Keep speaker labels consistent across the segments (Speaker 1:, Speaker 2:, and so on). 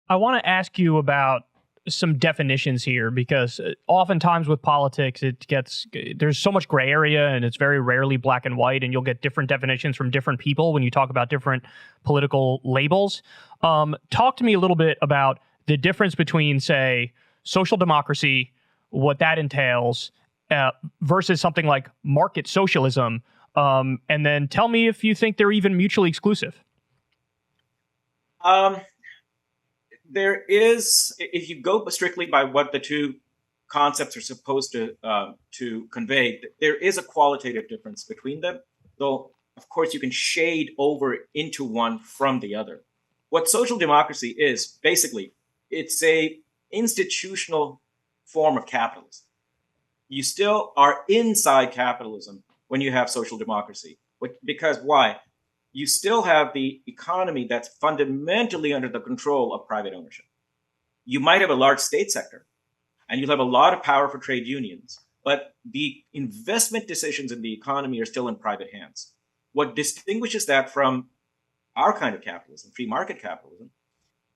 Speaker 1: I want to ask you about some definitions here, because oftentimes with politics, there's so much gray area and it's very rarely black and white, and you'll get different definitions from different people when you talk about different political labels. Talk to me a little bit about the difference between, say, social democracy, what that entails, versus something like market socialism. And then tell me if you think they're even mutually exclusive.
Speaker 2: There is, if you go strictly by what the two concepts are supposed to convey, there is a qualitative difference between them, though, of course, you can shade over into one from the other. What social democracy is, basically, it's a institutional form of capitalism. You still are inside capitalism when you have social democracy. Because why? You still have the economy that's fundamentally under the control of private ownership. You might have a large state sector, and you'll have a lot of power for trade unions, but the investment decisions in the economy are still in private hands. What distinguishes that from our kind of capitalism, free market capitalism,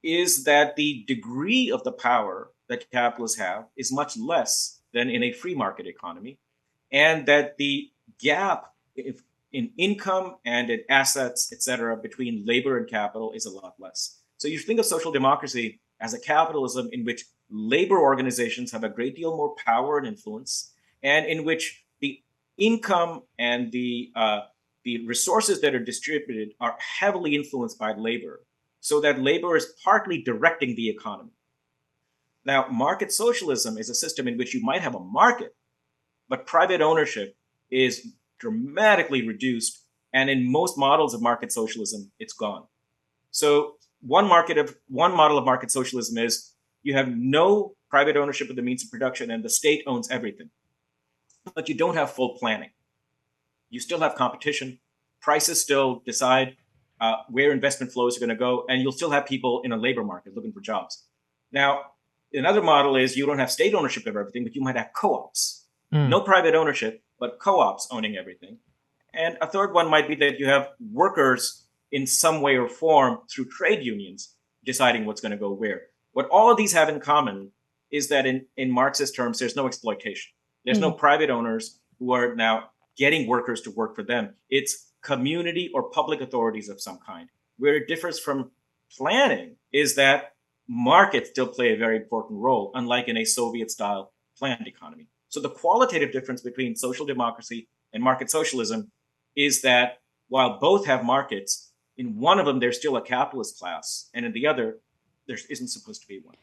Speaker 2: is that the degree of the power that capitalists have is much less than in a free market economy, and that the gap in income and in assets, et cetera, between labor and capital is a lot less. So you think of social democracy as a capitalism in which labor organizations have a great deal more power and influence, and in which the income and the resources that are distributed are heavily influenced by labor, so that labor is partly directing the economy. Now, market socialism is a system in which you might have a market, but private ownership is dramatically reduced, and in most models of market socialism, it's gone. So one model of market socialism is you have no private ownership of the means of production, and the state owns everything, but you don't have full planning. You still have competition. Prices still decide where investment flows are going to go, and you'll still have people in a labor market looking for jobs. Now, another model is you don't have state ownership of everything, but you might have co-ops. No private ownership, but co-ops owning everything. And a third one might be that you have workers in some way or form through trade unions deciding what's going to go where. What all of these have in common is that in Marxist terms, there's no exploitation. There's no private owners who are now getting workers to work for them. It's community or public authorities of some kind. Where it differs from planning is that markets still play a very important role, unlike in a Soviet-style planned economy. So the qualitative difference between social democracy and market socialism is that while both have markets, in one of them there's still a capitalist class, and in the other there isn't supposed to be one.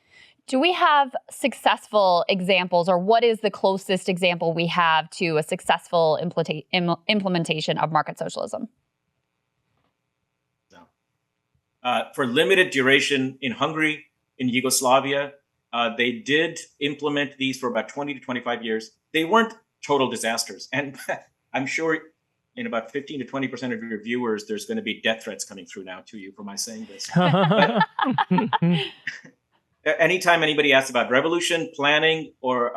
Speaker 3: Do we have successful examples, or what is the closest example we have to a successful implementation of market socialism?
Speaker 2: No. For limited duration in Hungary, in Yugoslavia, they did implement these for about 20 to 25 years. They weren't total disasters. And I'm sure in about 15 to 20% of your viewers, there's going to be death threats coming through now to you for my saying this. But anytime anybody asks about revolution, planning, or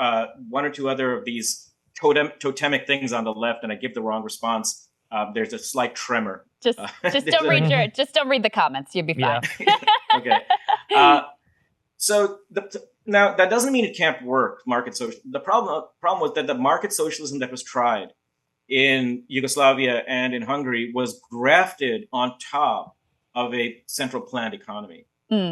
Speaker 2: one or two other of these totemic things on the left, and I give the wrong response, there's a slight tremor.
Speaker 3: Just don't read the comments. You'll be fine.
Speaker 2: Yeah. Okay. So now that doesn't mean it can't work. Market social. The problem was that the market socialism that was tried in Yugoslavia and in Hungary was grafted on top of a central planned economy.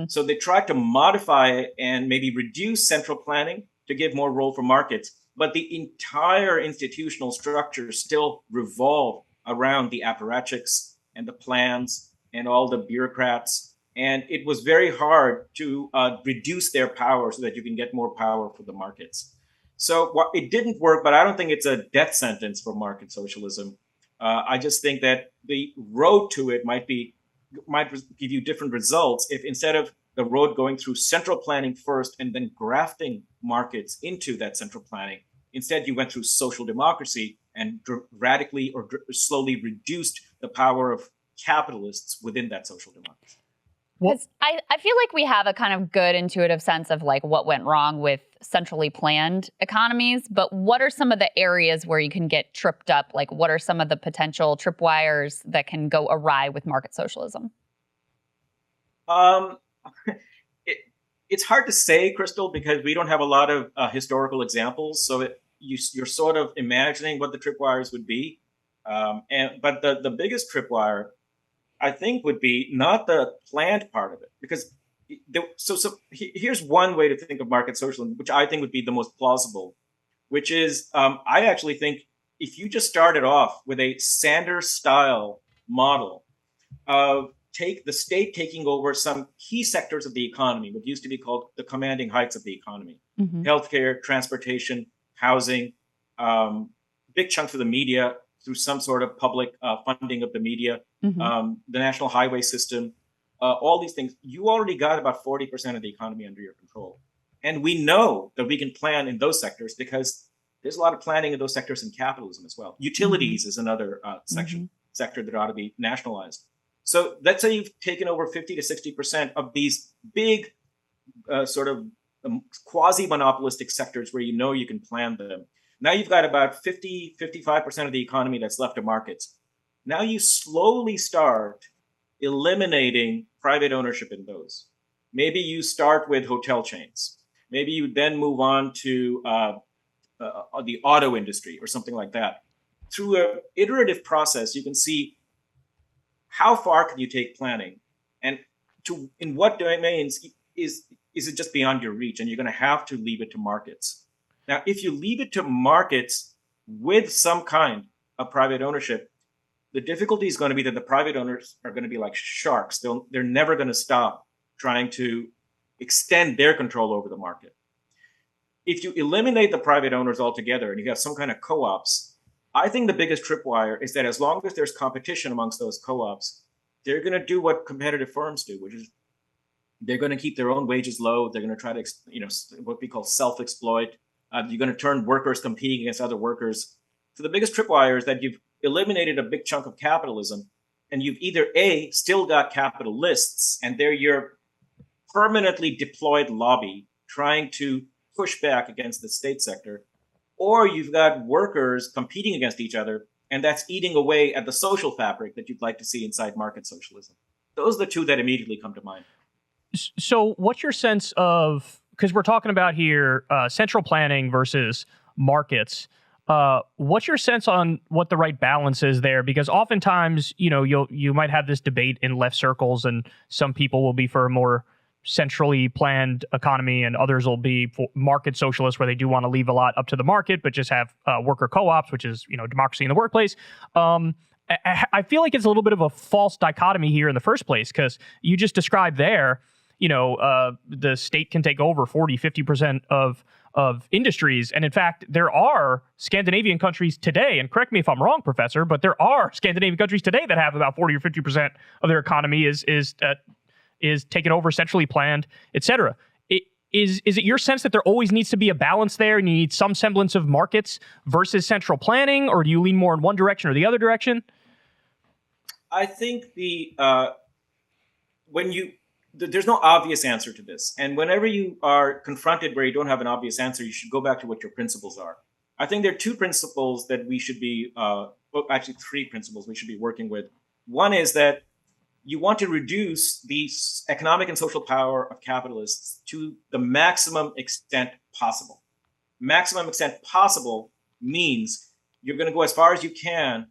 Speaker 2: So they tried to modify and maybe reduce central planning to give more role for markets, but the entire institutional structure still revolved around the apparatchiks and the plans and all the bureaucrats. And it was very hard to reduce their power so that you can get more power for the markets. So it didn't work, but I don't think it's a death sentence for market socialism. I just think that the road to it might give you different results if instead of the road going through central planning first and then grafting markets into that central planning, instead you went through social democracy and radically or slowly reduced the power of capitalists within that social democracy.
Speaker 3: Because I feel like we have a kind of good intuitive sense of like what went wrong with centrally planned economies, but what are some of the areas where you can get tripped up? Like what are some of the potential tripwires that can go awry with market socialism?
Speaker 2: hard to say, Krystal, because we don't have a lot of historical examples. So you're sort of imagining what the tripwires would be. But the biggest tripwire, I think, would be not the planned part of it, because here's one way to think of market socialism, which I think would be the most plausible, which is I actually think if you just started off with a Sanders-style model of the state taking over some key sectors of the economy, what used to be called the commanding heights of the economy, healthcare, transportation, housing, big chunks of the media through some sort of public funding of the media, the national highway system, all these things, you already got about 40% of the economy under your control. And we know that we can plan in those sectors because there's a lot of planning in those sectors in capitalism as well. Utilities is another sector that ought to be nationalized. So let's say you've taken over 50 to 60% of these big sort of quasi-monopolistic sectors where you know you can plan them. Now you've got about 50, 55% of the economy that's left to markets. Now you slowly start eliminating private ownership in those. Maybe you start with hotel chains. Maybe you then move on to the auto industry or something like that. Through an iterative process, you can see how far can you take planning, and in what domains is it just beyond your reach, and you're going to have to leave it to markets. Now, if you leave it to markets with some kind of private ownership, the difficulty is going to be that the private owners are going to be like sharks. They're never going to stop trying to extend their control over the market. If you eliminate the private owners altogether and you have some kind of co-ops, I think the biggest tripwire is that as long as there's competition amongst those co-ops, they're going to do what competitive firms do, which is they're going to keep their own wages low. They're going to try to, what we call self-exploit. You're going to turn workers competing against other workers. So the biggest tripwire is that you've eliminated a big chunk of capitalism, and you've either still got capitalists, and they're your permanently deployed lobby trying to push back against the state sector, or you've got workers competing against each other, and that's eating away at the social fabric that you'd like to see inside market socialism. Those are the two that immediately come to mind.
Speaker 1: So what's your sense of, because we're talking about here central planning versus markets, what's your sense on what the right balance is there? Because oftentimes, you might have this debate in left circles, and some people will be for a more centrally planned economy, and others will be for market socialists, where they do want to leave a lot up to the market, but just have worker co-ops, which is democracy in the workplace. I feel like it's a little bit of a false dichotomy here in the first place, because you just described there, the state can take over 40, 50% of industries. And in fact, there are Scandinavian countries today, and correct me if I'm wrong, Professor, but there are Scandinavian countries today that have about 40 or 50% of their economy is taken over, centrally planned, et cetera. Is it your sense that there always needs to be a balance there, and you need some semblance of markets versus central planning, or do you lean more in one direction or the other direction?
Speaker 2: I think there's no obvious answer to this. And whenever you are confronted where you don't have an obvious answer, you should go back to what your principles are. I think there are two principles that we should be, actually three principles we should be working with. One is that you want to reduce the economic and social power of capitalists to the maximum extent possible. Maximum extent possible means you're going to go as far as you can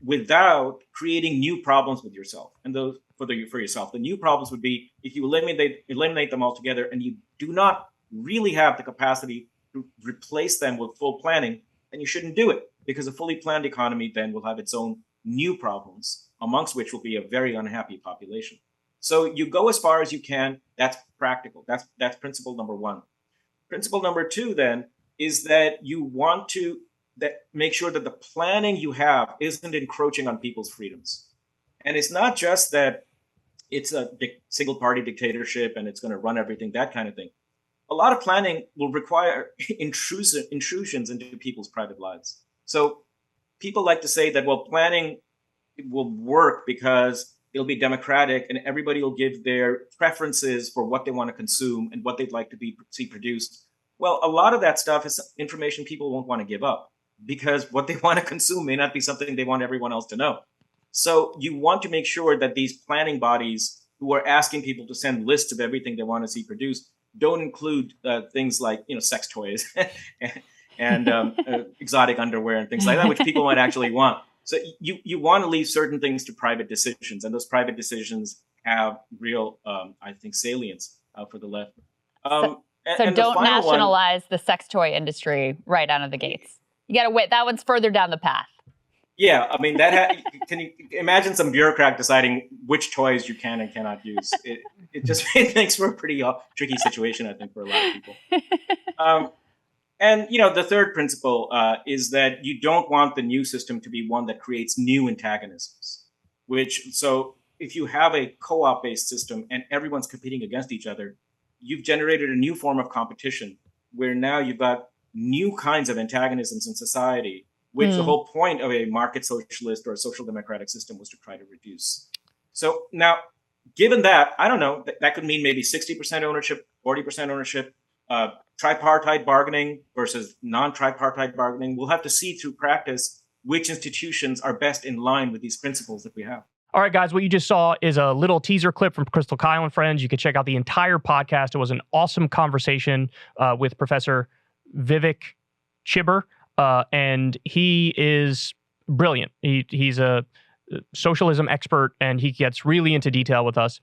Speaker 2: without creating new problems with yourself. And those for yourself. The new problems would be if you eliminate them altogether, and you do not really have the capacity to replace them with full planning, then you shouldn't do it, because a fully planned economy then will have its own new problems, amongst which will be a very unhappy population. So you go as far as you can. That's practical. That's principle number one. Principle number two then is that you want to make sure that the planning you have isn't encroaching on people's freedoms. And it's not just that it's a single party dictatorship and it's going to run everything, that kind of thing. A lot of planning will require intrusions into people's private lives. So people like to say that, well, planning will work because it'll be democratic and everybody will give their preferences for what they want to consume and what they'd like to see produced. Well, a lot of that stuff is information people won't want to give up, because what they want to consume may not be something they want everyone else to know. So you want to make sure that these planning bodies who are asking people to send lists of everything they want to see produced don't include things like, sex toys and exotic underwear and things like that, which people might actually want. So you want to leave certain things to private decisions, and those private decisions have real, I think, salience for the left.
Speaker 3: So don't nationalize the sex toy industry right out of the gates. You got to wait. That one's further down the path.
Speaker 2: Yeah, I mean, can you imagine some bureaucrat deciding which toys you can and cannot use? It just makes for a pretty tricky situation, I think, for a lot of people. And the third principle is that you don't want the new system to be one that creates new antagonisms. So if you have a co-op based system and everyone's competing against each other, you've generated a new form of competition where now you've got new kinds of antagonisms in society, which the whole point of a market socialist or a social democratic system was to try to reduce. So now, given that, I don't know, that could mean maybe 60% ownership, 40% ownership, tripartite bargaining versus non-tripartite bargaining. We'll have to see through practice which institutions are best in line with these principles that we have.
Speaker 1: All right, guys, what you just saw is a little teaser clip from Krystal, Kyle, and Friends. You can check out the entire podcast. It was an awesome conversation with Professor Vivek Chibber. And he is brilliant. He's a socialism expert, and he gets really into detail with us.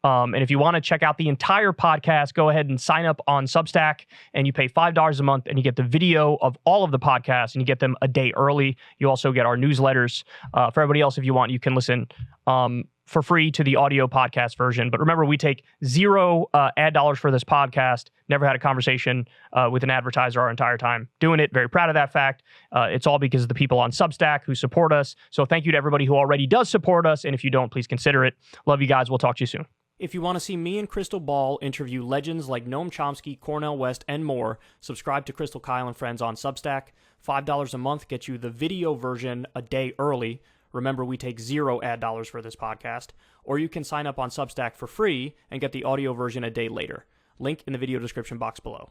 Speaker 1: And if you want to check out the entire podcast, go ahead and sign up on Substack, and you pay $5 a month, and you get the video of all of the podcasts, and you get them a day early. You also get our newsletters. For everybody else, if you want, you can listen for free to the audio podcast version. But remember, we take zero ad dollars for this podcast. Never had a conversation with an advertiser our entire time doing it. Very proud of that fact. It's all because of the people on Substack who support us. So thank you to everybody who already does support us. And if you don't, please consider it. Love you guys. We'll talk to you soon. If you want to see me and Krystal Ball interview legends like Noam Chomsky, Cornel West, and more, subscribe to Krystal, Kyle, and Friends on Substack. $5 a month gets you the video version a day early. Remember, we take zero ad dollars for this podcast. Or you can sign up on Substack for free and get the audio version a day later. Link in the video description box below.